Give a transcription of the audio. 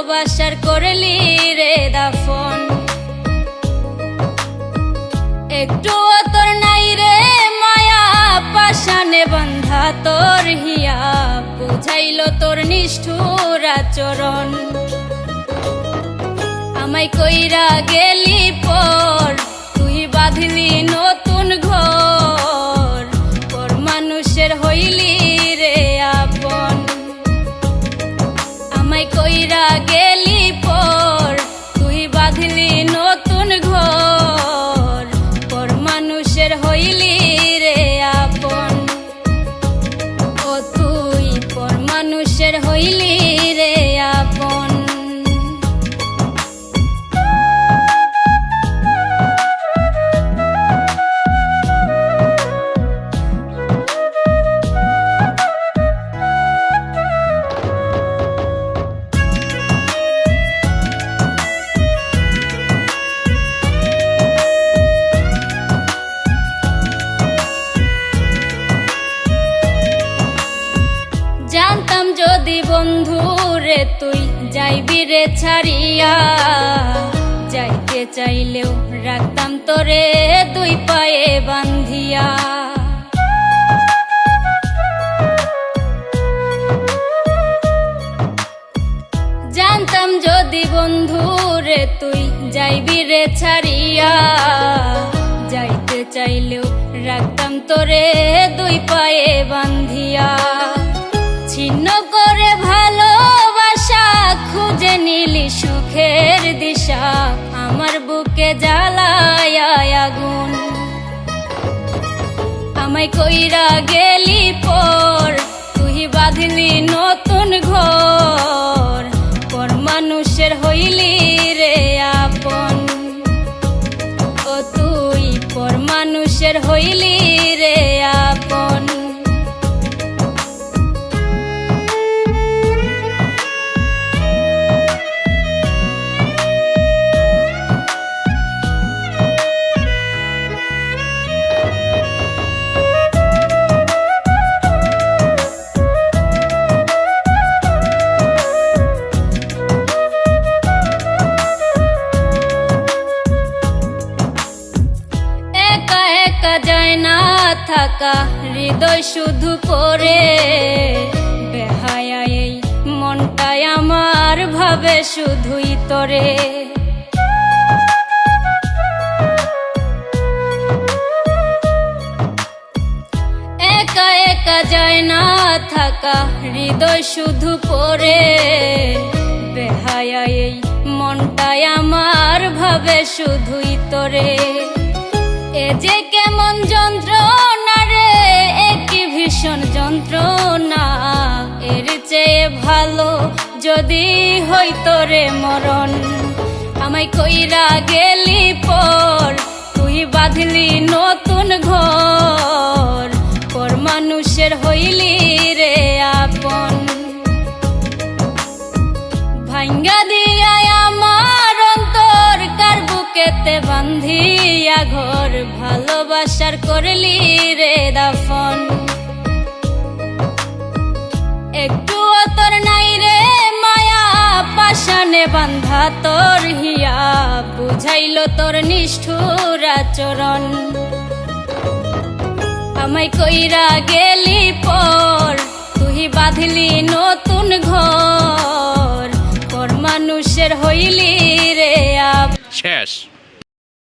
ভালোবাসার করলি রে দাফন। একটু তোর নাই রে মায়া পাশানে বান্ধা তোর হিয়া, বুঝাইল তোর নিষ্ঠুর আচরণ। আমায় কইরা গেলি পর তুই বাঁধলি নতুন ঘর, পর মানুষের হইলি রে আপন। আমায় কইরা গেলি পর তুই বাঁধলি নতুন ঘর, পর মানুষের হইলি রে আপন। ও তুই পর মানুষের হইলি রে আপন। জানতাম যদি বন্ধু রে তুই যাইবি রে ছাড়িয়া, যাইতে চাইলেও রাখতাম তোরে দুই পায়ে বান্ধিয়া। জানতাম যদি বন্ধু রে তুই যাইবি রে ছাড়িয়া, যাইতে চাইলেও রাখতাম তোরে দুই পায়ে বান্ধিয়া। ছিন্ন করে ভালোবাসা খুঁজে নিলি সুখের দিশা, আমার বুকে জ্বালায় আগুন। আমায় কইরা গেলি পর তুই বাঁধলি নতুন ঘর, পর মানুষের হইলি রে আপন। ও তুই পর মানুষের হইলি রে আপন। যায় না থাকা হৃদয় শুধু পড়ে, বেহায়া এই মনটাই আমার ভাবে শুধুই তোরে। একা একা যায় না থাকা হৃদয় শুধু পড়ে, বেহায়া এই মনটাই আমার ভাবে শুধুই তোরে। এ যে কেমন যন্ত্রণা রে, একই ভীষণ যন্ত্রণা, এর চেয়ে ভালো যদি হইতো রে মরণ। আমায় কইরা গেলি পর তুই বাঁধলি নতুন ঘর, পর মানুষের হইলি রে আপন। ভাঙ্গা দিয়া আমার অন্তর কার বুকেতে বান্ধিয়া ঘর, ভালোবাসার করলি রে দাফন। একটু তোর নাই রে মায়া পাশানে বান্ধা তোর হিয়া, বুঝাইল তোর নিষ্ঠুর আচরণ। আমায় কইরা গেলি পর তুই বাঁধলি নতুন ঘর, পর মানুষের হইলি রে আপন। শেষ।